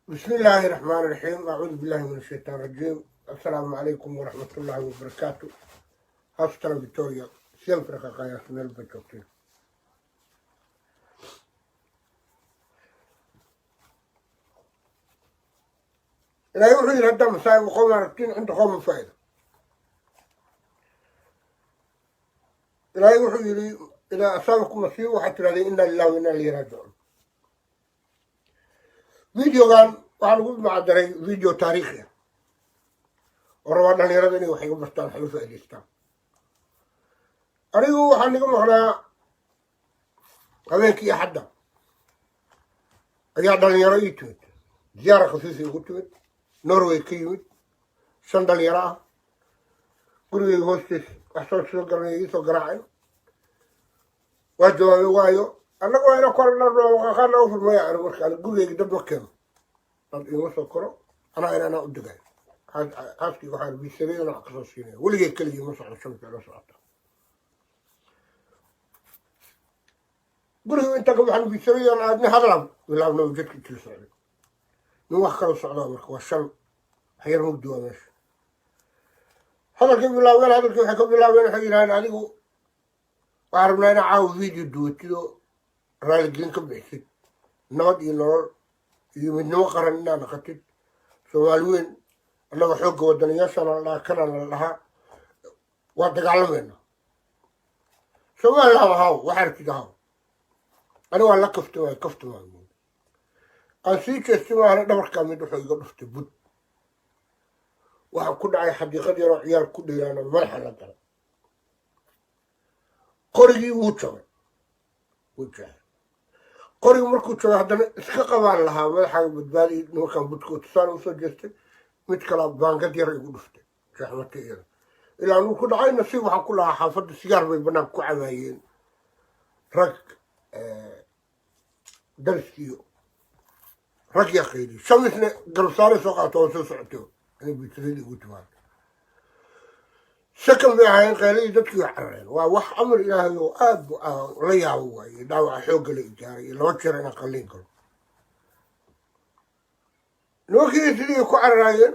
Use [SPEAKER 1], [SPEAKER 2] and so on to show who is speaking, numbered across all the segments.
[SPEAKER 1] بسم الله الرحمن الرحيم. أعوذ بالله من الشيطان الرجيم. السلام عليكم ورحمة الله وبركاته. هاستر فيكتوريا سيلفر قايا سنل بتوكتين. لا يوحي لدى مسايب وقوم عرفتين عند قوم فائدة. لا يوحي لي إذا أصابكم مصيبة وحتى لدي إنا لله وإنا إليه راجعون. فيديو كان waxaan ugu macdaray video taariikhi ah oo rabaa dhalinyarada inay wax iga bartaan wax iga faa'iidaystaan. Anigu waxaan iga maqnaa habeenkii Axadda ayaa dhalinyaro ii timid ziyaara khafiif igu timid Norway ka yimid 5 dhalinyaro ah gurigayga hoostiis wax soo garanay ii soo garaacay waa jawaabay waayo annagu waa ina korna qaqana u furmaya anigu markaan gurigayga dad ma keeno dad iima soo koro anaa inaan u degay xaaskii waxaan biisabay inaan kasoo siinaya weligay keligii ma socdo shamka la socota guriga inta ka waxaan biisabay inaan aadni hadlaan bilaabna jidka kii socday nin wax kala socdaa marka waa shan hayar mugdi waa meesha hadalkii bilaabeen hadalkii waxay ka bilaabeen waxay yidhahdeen adigu waxaan rabnaa inaa caawa video duwatid oo raaligelin ka bixisid nabad iyo nolol iyo midnimo qaran inaa naqatid Soomaali weyn annaga xoogga wadaniyaashana la dhahaa kana la dhahaa waa dagaalamayna Soomaaliland haw wax arkid haw ani waa la kaftamay aan sii jeestay waana dhabarka mid wuxuu iga dhuftay bud waxa ku dhacay xadiiqad yar oo ciyaar ku dheeraana madaxa la galay qorigii wuu jabay qorigu markuu jabay haddana iska qabaan lahaa madaxa badbaadi nimankan budkoo tusaan usoo jeestay mid kala baangad yar igu dhuftay jaxmata iyada ilaa nuu ku dhacay nasiib waxaa ku lahaa xaafadda sigaar bay banaanka ku cabaayeen rag darskiyo rag yaqiini shamisna garabsaare soo qaato oo soo socoto inay bitiridi ugu timaado shakan bay ahaayeen qeeladii dadkii wax carareen waa wax amar ilaahay oo aad la yaabo waaye dhaawaca xoogga la ijaaray iyo 2 jeer inaan qalliin karo nimankii sidii ku cararaayeen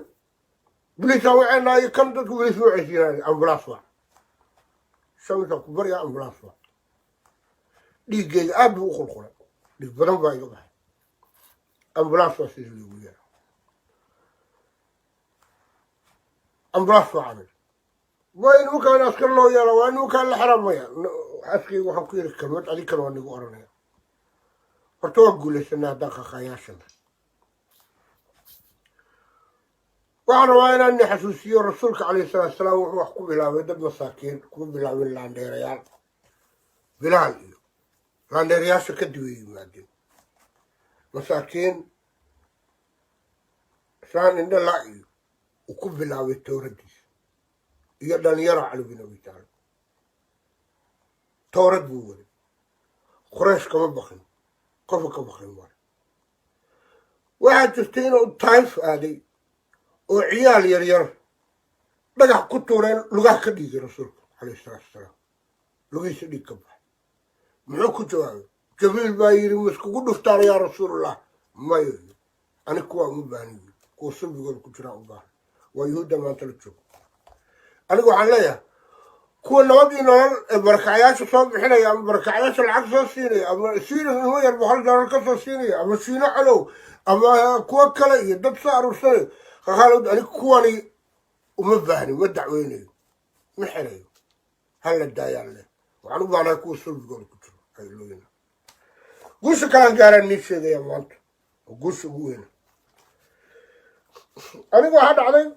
[SPEAKER 1] bilisaa waceenaayo kan dadku bilis u cesiinaayeen ambulaas waa shamisa ku barya ambulaas waa dhiiggeyga aad buu u qulqulay dhiig badan baa iga baxay ambulaas waa sidii lagu yeera ambulaas waa camil وين مكان أسكر له يا روان مكان الحرام يا أسكي وحكي لك كلمات عليك كانوا نقول أنا فتوقع لسنا دقة خياشنا وأنا وين أني حسوسي رسولك عليه الصلاة والسلام وحكوا بلا ودد مساكين كوا بلا من لانديريال بلال لانديريال شكدوي مادين مساكين شان إن لا وكوا بلا وتوردي iyo dhalinyaro cali bin abi taalib towrad buu waday quraysh kama baqin qofa ka baqin mara waxaa jirtay inuu taayif aaday oo ciyaal yaryar dhagax ku tuureen lugaha ka dhiigay rasuulka calayhi salaatu wasalaam lugihiisa dhiig ka baxay muxuu ku jawaabay jabiil baa yidhi ma iskugu dhuftaan yaa rasuulallah mayo ani kuwaa uma baahnin kuwa sulbigooda ku jiraa u baahan waa yuhuudda maanta la joogo anigu waxaan leeyahay kuwa nabadii nolol ee barakacyaasha soo bixinaya ama barakacyaasha lacag soo siinaya ama siina nimo yar $100 ka soo siinaya ama siino calow ama kuwa kale iyo dad soo aruursanayo qaqaalad anigu kuwani uma baahni ma dacweynayo ma xirayo hala daayaan leh waxaan u baahnahay kuwa sulbigooda ku jiro haylooyina guusha kalaan gaaraan nii sheegaya maanta oo guusha ugu weyna anigu waxaa dhacday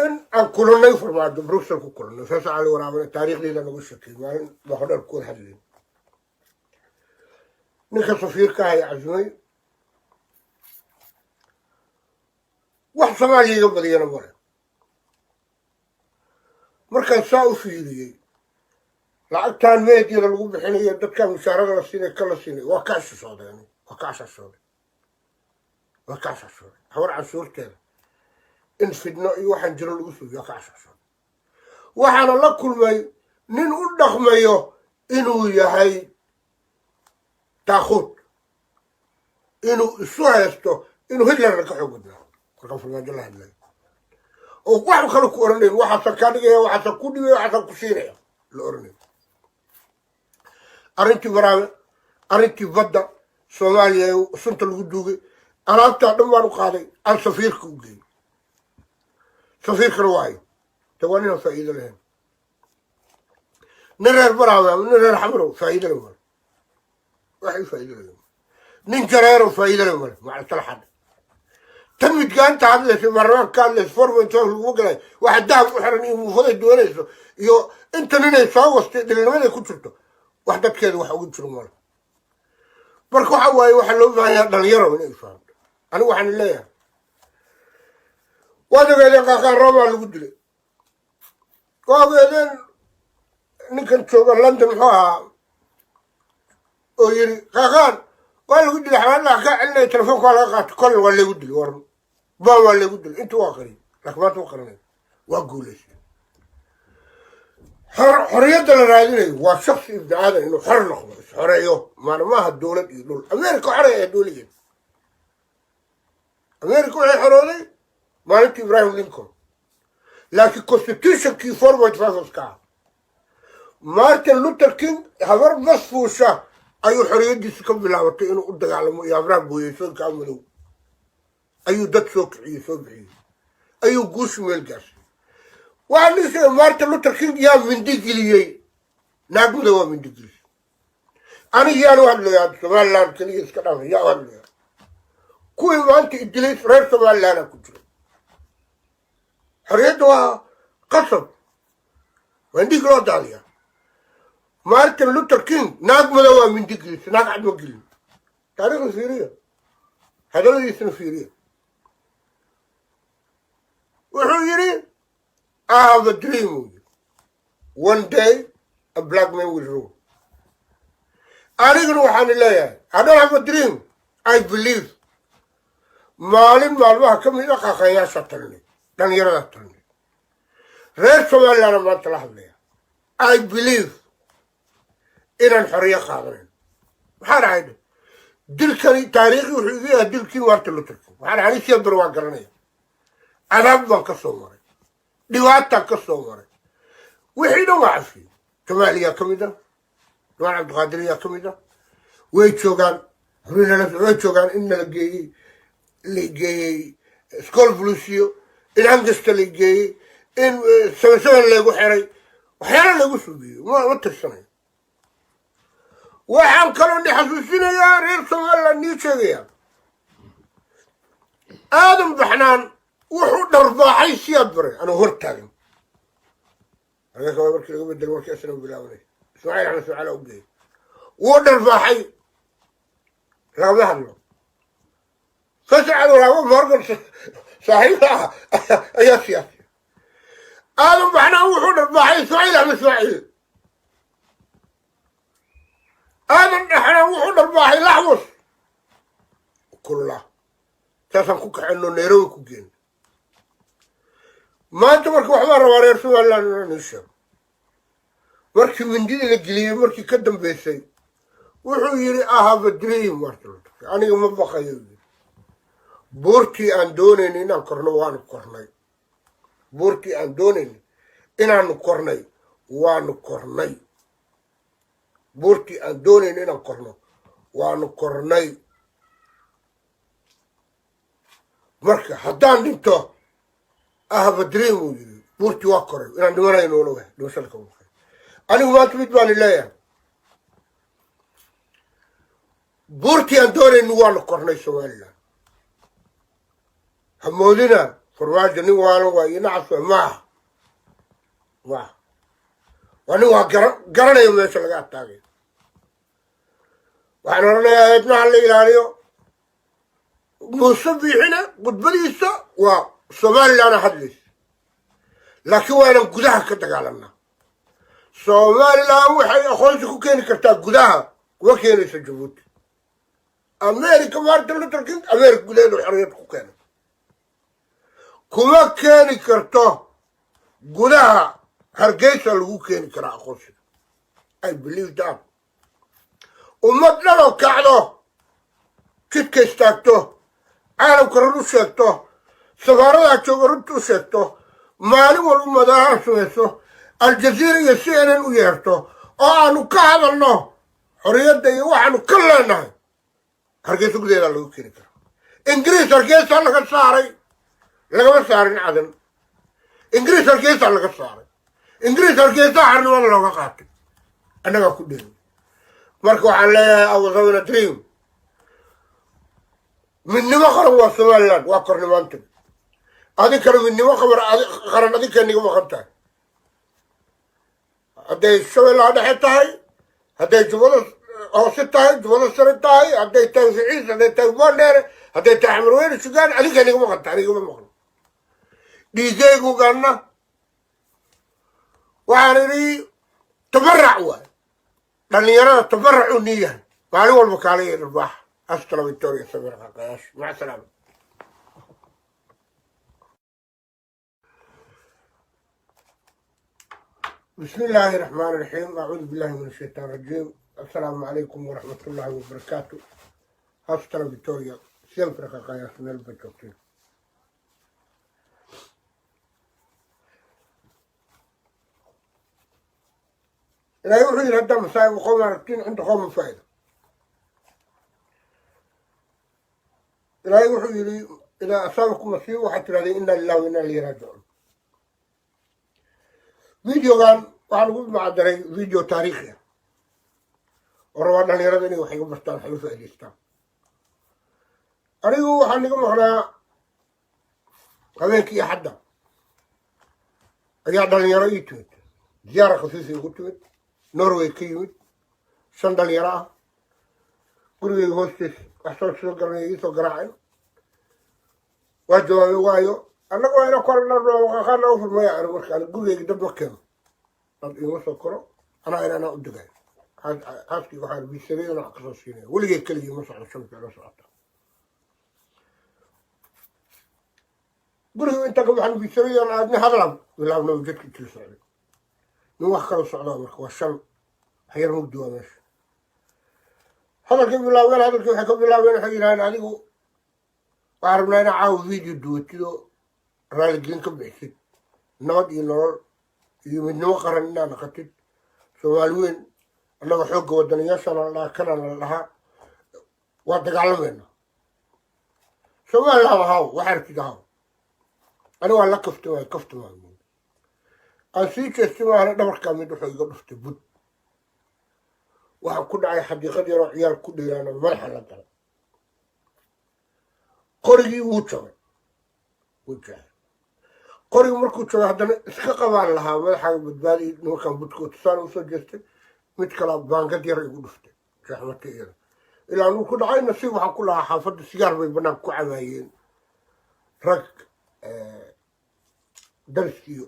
[SPEAKER 1] in aan kulannay farmaado bruxelles ku kulannay saas cali waraabana taariikhdeeda nagu shakay maalin baa hodheer ku wada hadlayn ninka safiirka ah ee casumay wax Soomaaliya iga badiyana mare markaan saa u fiiriyey lacagtaan meediyada lagu bixinayo dadkaan mushaarada la siinay ka la siinay waa ka shashooday hawar cashuurteeda in fidno iyo waxaan jiro lagu suubiyo ka cashaasho waxaana la kulmay nin u dhaqmayo inuu yahay taakhud إنه السوهيستو إنه هتلر لك حقنا رقم في المجال هذا وواحد خلوا كورنين واحد سكانية واحد سكونية واحد سكوسينية الأورنين أرنتي براوي أرنتي فدا سوماليا وسنت الوجوه أنا أتعلم ما نقاضي أنا سفير كوجي سفير كرواي تواني فائدة لهم نرى براوي نرى حمرو فائدة لهم واحد فائدة لهم ننجرير فائدة لهم مع التلحد تم كان تعمل في مرات كان الفورم انت وقلي واحد دهب وحرني وفضل الدولة يو انت نيني صاوست دلنا كنت شفته واحدة كذا واحد قلت له مرة بركو حواي واحد لو ما دليره من يفهم انا واحد اللي وهذا قال كان ربع اللي قلت لي وهذا نكن شوف لندن حوها ويري كان قال قلت لي حوالا كان عندنا تلفون قال كل ولا قلت لي ورن با ولا قلت لي انت واخرين لك ما توخرني واقول لك حرية الراديو وشخص ابداعي انه حر لخبص حريه ما الدولة يقول امريكا حرية دولية امريكا هي حرية ما انت ابراهيم لينكولن لكن كونستيتيوشن كي فورمات فاسوس كا مارتن لوثر كينج هبر بس فوشا ايو حرية دي سكب بلاوتي انه ادغالمو يا ابراهيم بويسون كاملو ايو دد سوك عيسو بعيد ايو قوش ميلقاس وعلي مارتن لوثر كينج يا من ديجليي ناقول هو من ديجلي انا يا واحد يا سوال لان كليس كلام يا واحد كل ما انت ادليس غير سوال لان كنت حريتها قصب وعندي قلو داليا مارتن لوثر كينج ناقول هو من ديجلي ناقعد وقلي تاريخ سوريا هذا اللي يسمى سوريا وحيري I have a dream. One day, a black man will rule. I don't have a dream. I believe. Malin malwa kam ila khaya shatalni. Dan yara shatalni. Reer Somaliland ma talaxlaya. I believe in الحرية قادرين. maxaa dhacay dilkani taariikhi wuxuu iga yahay dilkii waarta la turko waxaan aniga barwaa garanaya cadaab baan ka soo maray dhibaata ka soo maray wixii dhan waa cafiyey jamaaliyaa ka mid ah nuwaan cabdiqaadiriyaa ka mid ah way joogaan in la geeyey school blusiyo in angasta la geeyey in sabasaban leegu xiray waxyaala lagu suubiyey ma tirsanayo waxaan kaloo xasuusinayaa reer Soomaaliland nii sheegaya aadan baxnaan wuxuu dharbaaxay siyaad bare anuu hor taagan anaga markii laga bedel markii asna bilaabanay Ismaaciil Axmed Sucaale u geeyey wuu dharbaaxay lagama hadlo fasacad walaago morgan saaxiibaha ayaa siyaasi aadan baxnaan wuxuu dharbaaxay Ismaaciil Axmed Sucaale أنا نحن وحنا الباحي لحوص كلها تاسم كوك عنو نيروي كوكين ما أنت مركي وحمار وارير سوى الله نشام مركي من دين الجلية مركي كدم بيسي وحو يري أهاب الدريم مرتلت أنا يوم بقى يوزي بورتي أندوني إنا كرنو وانو كرني بورتي أندوني إنا نكرني وانو كرني بورتي أندوني إنا كرنو وانو كرني مركا حدان انتو أهب دريمو بورتي واكرن إنا نمانا ينولوه نوصلكم بخير أنا ما تبيت بالي لا بورتي أندوني نوانو كرني سوالنا همودنا فرواج نوانو وينعصوا معه وانو قرنا يوم يسلقات تاقي وحنا رنا ابن علي إلاليو مصبي هنا قد بليسا وصومالي اللي أنا حدلس لكن وانا قدها كتقالنا صومالي لا وحي أخوانسكو كيني كرتا قدها وكيني سجبوت أمريكا مارتن لوثر كينج أمريكا قدها حريتكو كيني كما كيني كرتا قدها هرقيسا لغو كيني كرا أخوانسك I believe that ومدنا لو كعدو jidka istaagto caalamka run u sheegto safaaradaa jooga runta u sheegto maalin walba madaaraha samayso aljaziira iyo CNN u yeerto oo aanu ka hadalno xorriyadda iyo waxaanu ka leenahay hargeysa gudaheedaa lagu keeni kara ingiriis hargeysa laga saaray lagama saarin cadan ingiriis hargeysa laga saaray ingiriis hargeysa xarnimada looga qaatay annagaa ku dheeri marka waxaan leeyahay awasawina dream midnimo qaran waa somaliland waa kornimaanta adinkana midnimo qaran adinkaa niga maqan tahay hadday shabeellaha dhexe tahay hadday jubbada hoose tahay jubbada sare tahay hadday tahay ficiis hadday tahay boondheere hadday tahay xamarweyne sugaan adinkaa niga maqan tahay nigama maqan dhiigayguganna waxaan idhi tabarac waay dhallinyarada tabaracuu nii yahay maalin walba kaaliya dharbaax astala victoria samir qaqayaash maca salaama بسم الله الرحمن الرحيم أعوذ بالله من الشيطان الرجيم السلام عليكم ورحمة الله وبركاته هاستلا فيكتوريا سيمفر قاقايا سنال بجوكتين لا يوحي هذا مسائل وقوم عرفتين عند قوم فائدة لا يوحي لي إذا أصابكم مصير وحتى لدي إنا لله وإنا إليه راجعون فيديوغان waxaan ugu macdaray video taariikhi ah oo rabaa dhalinyarada inay wax iga bartaan waxay u faa'iidaystaan anigu waxaan iga maqnaa habeenkii axadda ayaa dhalinyaro ii timid ziyaara khafiifa igu timid norway ka yimid 5 dhalinyaro ah gurigeyga hoostiis wax soo garanaya ii soo garaaceen waa jawaabay waayo annaga waa ina kornaqaana u furmaya ani markaan gurigeyga dab ma keeno dad iima soo koro anaa inanaa u degayo xaaskii waxaan biisariyana wax kasoo siinaya weligay keligii ma socdo shamka la socota guriga inta ka waxaan biisariyana aadni hadlan bilaabna jadka intii socday nin wax kala socdaa marka waa 5 hayar mugdi waa meesha hadalkii bilaabeen hadalkii waxay ka bilaabeen waxay yidhahdeen adigu waxaan rabnaa inaa caawa video duwatido raaligelin ka bixisid nabad iyo nolol iyo midnimo qaran inaa naqatid soomaali weyn annaga xoogga wadaniyaashana la dhahaa kanana la dhahaa waa dagaalamayna somaliland haw wax aragtid haw ani waa la kaftimaay aan sii jeestay maahane dhabarkaa mid wuxuu iga dhuftay bud waxaa ku dhacay xadiiqad yaroo ciyaal ku dheeraana madaxa la galay qorigii wuu jabay qorigi markuu jooga haddana iska qabaan lahaa madaxaaga badbaadi nimankan budkoota saan usoo jeestay mid kalaa baangad yar igu dhuftay jaxmata iyada ilaa nuu ku dhacay nasiib waxaa ku lahaa xaafadda sigaar bay banaanka ku cabaayeen rag dariskiiyo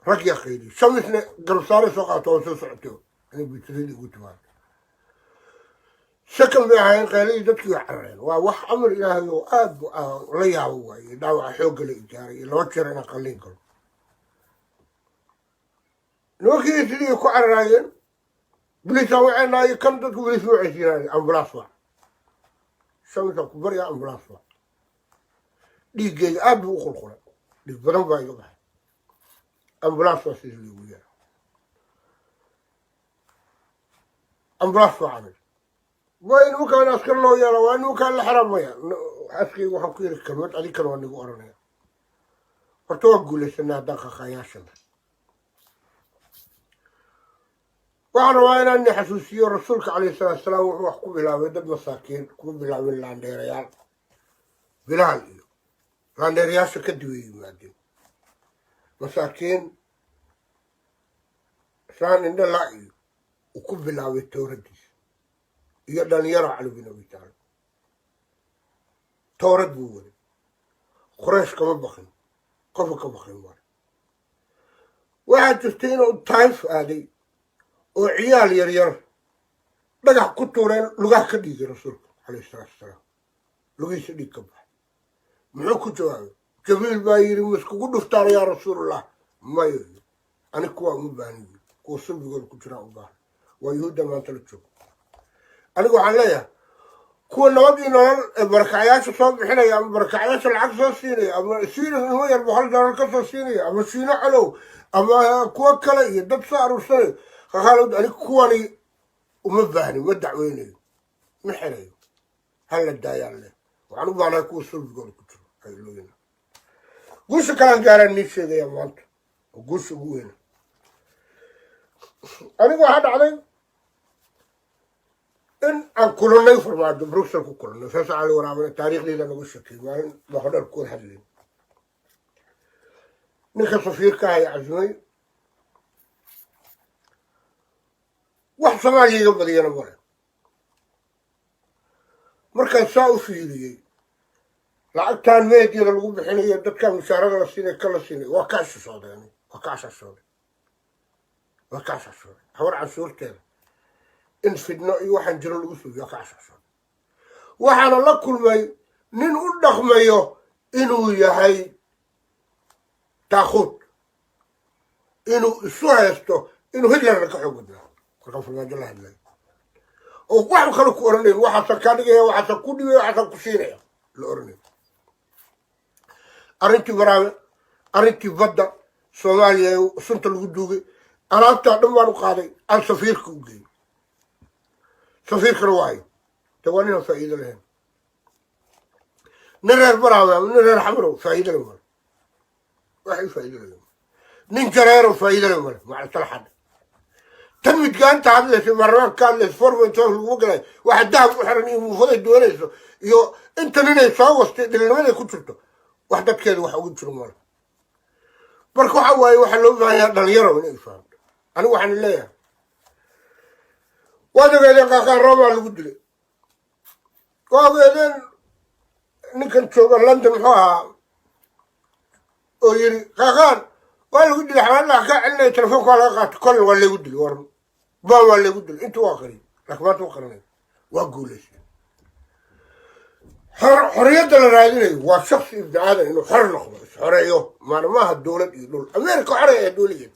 [SPEAKER 1] rag yaa qaydiyo shamisna garabsaare soo qaato oo soo socotay inay bitirada igu timaado shakan bay ahayn qayladii dadkii wax carareen waa wax amar ilaahay oo aad la yaabo waaye dhaawaca xoogga la ijaaray iyo 2 jeer inaan qalliin karo nimankii sidii ku cararaayeen bilisaa waceenaayo kan dadku bilis u cesiinaayay ambulaas waa shamisa ku barya ambulaas waa dhiiggeyga aad buu u qulqulay dhiig badan baa iga baxay ambulaas waa sidii liigu yaara ambulaas waa camay waa nimankaan askar loo yeelo waa nimankaan la xaraamaya askayga waxaan ku yiri kalmad adinkana waa nigu oranaya horta waa guulaysanaa haddaan qaqaayaashana waxaan rabaa inaan ni xasuusiyo rasuulka calayhi salaatu wasalaam wuxuu wax ku bilaabay dad masaakiin kuma bilaabin laandheerayaal bilaal iyo laandheerayaasha kadib ay yimaadeen masaakiin islaan indhala iyo uu ku bilaabay towradiisa iyo dhalinyaro cali bin abi taalib towrad buu waday quraysh kama baqin qofa ka baqin mar waxaa jirtay inuu taayif aaday oo ciyaal yaryar dhagax ku tuureen lugaha ka dhiigay rasuulka calayhi salaatu wasalaam lugihiisa dhiig ka baxay muxuu ku jawaabay jabriil baa yidhi ma iskugu dhuftaan yaa rasuulallah mayo ani kuwaa uma baahniy kuwa sulbigooda ku jiraa u baahan waa yuhuudda maanta la joogo anigu waxaan leeyahay kuwa nabadii nolol barakacayaasha soo bixinaya ama barakacayaasha lacag soo siinaya ama siina ilmo yar $100 ka soo siinaya ama shiino calow ama kuwa kale iyo dad soo aruursanay qaqaalowd ani kuwani uma baahni ma dacweynayo ma xirayo hala daayaan leh waxaan u baahnahay kuwa sulbigooda ku jiro haylooyina guusha kalaan gaaraan nii sheegaya maanta oo guusha ugu weyna anigu waxaa dhacday in aan kulannay farmaajo bruxel ku kulannay saas cali waraabana taariikhdeeda nagu shakay maalin boqodhar kuwad hadlayn ninka safiirka ahay casmay wax soomaaliya iga badiyana male markaan saa u fiiriyey lacagtaan meediyada lagu bixinayo dadkaan mushaarada la siinay ka la siinay waa kaa shashooday ani waa kaa shashooday habar canshuurteeda in fidno iyo waxaan jiro lagu sugiyo waa kaa shashooday waxaana la kulmay nin u dhaqmayo inuu yahay taakuud inuu isu haysto inuu hitlerna ka xoog badnaa markaan farmaajo la hadlayo oo wax kale ku oranayn waxaasan kaa dhigaya waxaasan ku dhibaya waxaasan ku siinaya la oranayo arrintii waraabe arrintii badda soomaaliya ee sunta lagu duugay alaabtaa dhan baan u qaaday aan safiirka u geeyey safiirkana waayo de waa ninaan faa'iido lahayn nin reer baraabe ama nin reer xamarow faa'iido le male waxay faa'iido lahayn nin jareerow faa'iido le male macalsalaxadha tan midgaanta hadlaysa baarlamaanka ka hadlaysa formentoof laguma galay waxa dahab u xiran iyo muufaday doonayso iyo inta ninay soo wastay dhilnimaday ku jirto wax dadkeeda wax ugu jiro male marka waxa waaye waxaa loo baahan yaha dhalinyaro inay fahamto anigu waxaan leeyahay waad ogeedeen qaaqaan roomaa lagu dilay waa ogeedeen ninkan jooga london muxuu ahaa oo yiri qaaqaan waa lagu dilay xabaalaha kaa celinaya telefoonka waa laga qaatay kolna waa laygu dilay waran baan waa laygu dilay intuu waa qariyay laakiin maanta u qarinay waa guulaysay xorriyadda la raadinayo waa shaksi ibni aadan inuu xor noqdo isxoreeyo maana maaha dowlad iyo dhul america xorey ee dowligeed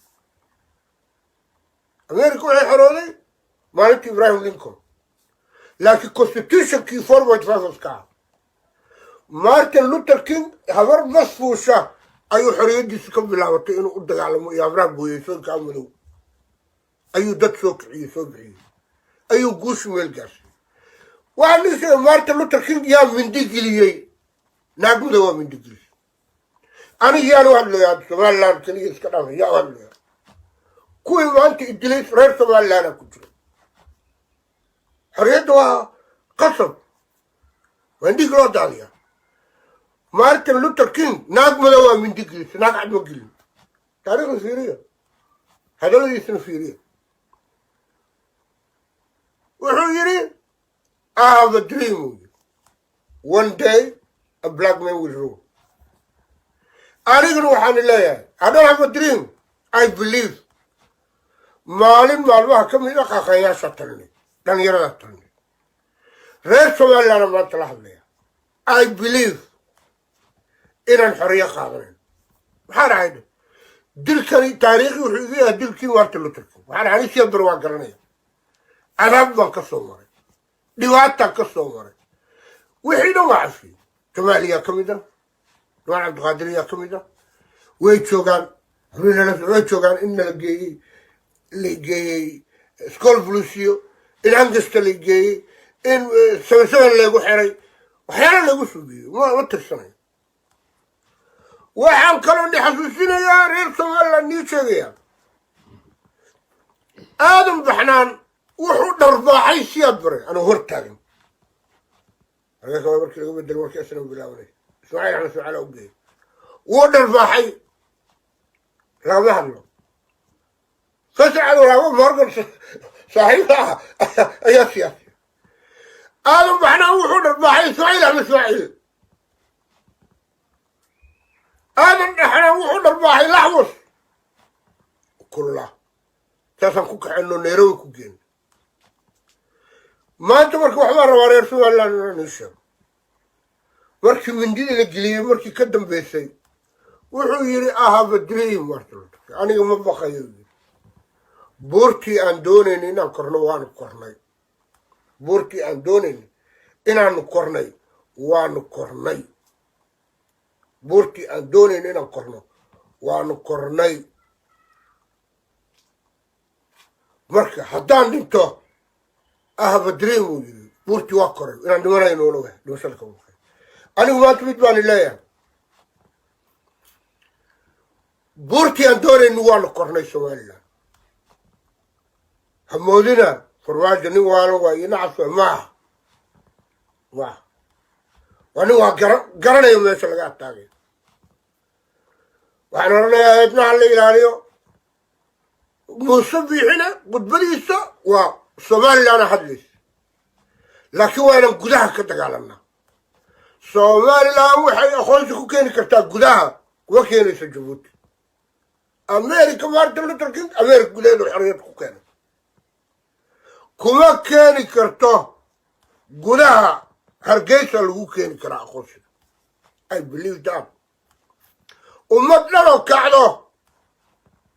[SPEAKER 1] america waxay xorooday maalintii ibrahim lincoln laakiin constitutionkii 4.5 ka ah martin luther king habar masfuusha ayuu xorriyaddiisa ka bilaabatay inuu u dagaalamo iyo abraha booyeysoonka madow ayuu dad soo kiciyey soo bixiyey ayuu guusha meel gaarsiiyey waxaa lii sheegay martin luther king yaa mindigeliyey naagmada waa mindigeliyey aniga yaan u hadlayaa somaliland keliya iska dhaafay yaa u hadlayaa kuwii maanta idilay reer somalilandaa ku jiro xorriyadda waa qasab waa indhig loo daadiyaa martin luther king naag madow waa mindigelisa naag cad ma gelin taariikhda fiiriya hadaladiisana fiiriya wuxuu yidhi I have a dream. One day, a black man will rule. Anigana waxaan leeyahay I don't have a dream. I believe. Maalin maalmaha ka mid a qaqayaasha talnay dhalinyarada talnay reer somaliland maanta la hadlaya I believe inaan xorriyo qaadanayn maxaa dhacay dilkani taariikhi wuxuu igu yahay dilkii Martin Luther King waxaan ani si bar waa garanaya cadaab baan ka soo maray dhibaataan ka soo maray wixii dhan waa cafiyey jamaaliyaa ka mid ah nuwaan cabdiqaadiriyaa ka mid ah way joogaan way joogaan in la geeyey school blusiyo in angasta la geeyey in sabasaban laygu xiray waxyaala laygu suubiyey ma tirsanayo waxaan kaloo ni xasuusinayaa reer somaliland nii sheegayaa aadan baxnaan wuxuu dharbaaxay siyaad baray anuu hor taagan markaas waa markii laga bedelo markii asna bilaabanay ismaaciil axmed ismaaciil u geeyey wuu dharbaaxay lagama hadlo fasacad walaabo morgan saaxiibaha ayaa siyaasi aadan baxnaan wuxuu dharbaaxay ismaaciil axmed ismaaciil aadan dhaxnaan wuxuu dharbaaxay laxmus kulla saasaan ku kaxayno nairobi ku geeno maanta marka waxbaa rabaa reer somaliland inaan ii sheego markii mindidii la geliyey markii ka dambeysay wuxuu yidhi I have a dream Martin Luther King aniga ma baqayo yidhi buurtii aan doonayna inaan korno waanu kornay buurtii aan doonayna inaanu kornay waanu kornay buurtii aan doonayn inaan korno waanu kornay marka haddaan dhinto ahaba dream uu yidhi buurtii waa koray inaan dhimanayno una wah dhimashada ka muuqay anigu maanta mid baan leeyahay buurtii aan doonayno waanu kornay somaliland hamoodina farmaajo nin waalan waa iyo nacas waa maaha waa nin waa garanayo meesha laga ataagay waxaan oranayaa eednaha la ilaaliyo muuse biixina khudbadiisa waa somaliland hadlaysa laakiin waa inaan gudaha ka dagaalanaa somaliland waxay aqoonsi ku keeni kartaa gudaha kuma keenaysa jabuuti america martin luther king america gudaheedu xorriyad ku keena kuma keeni karto gudaha hargeysa lagu keeni karaa aqoonsiga I believe that ummad dhanoo kacdo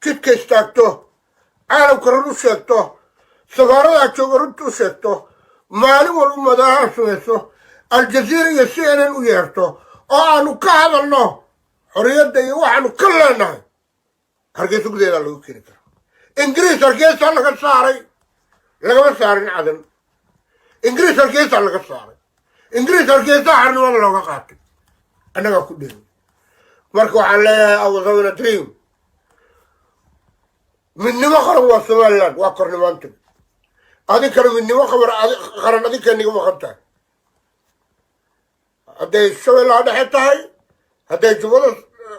[SPEAKER 1] jidka istaagto caalamka run u sheegto safaaradaa jooga runta u sheegto maalin walba madaaraha samayso aljaziira iyo CNN u yeerto oo aanu ka hadalno xorriyadda iyo waxaanu ka leenahay hargeysa gudaheedaa lagu keeni karaa ingiriis hargeysa laga saaray lagama saarin cadan ingiriis hargeysa laga saaray ingiriis hargeysa xarnimada looga qaatay annagaa ku dheeri marka waxaan leeyahay awasawina dream midnimo qaran waa somaliland waa kornimaanta adinkana midnimo qaran adinkaa niga maqan tahay hadday shabeellaha dhexe tahay hadday jubbada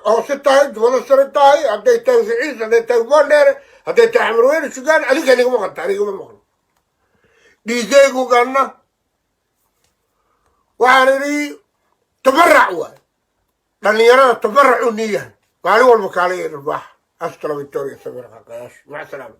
[SPEAKER 1] hoose tahay jubbada sare tahay hadday tahay siciis hadday tahay boondheere hadday tahay xamarweyne sugaan adinkaa niga maqan tahay nigama maqan dhiigayguganna waxaan idhi tabarac waay dhallinyarada tabarac u nii yahay maalin walba kaala iyo dharbaaxa أستر فيكتوريا سمير قاقاش مع السلامة.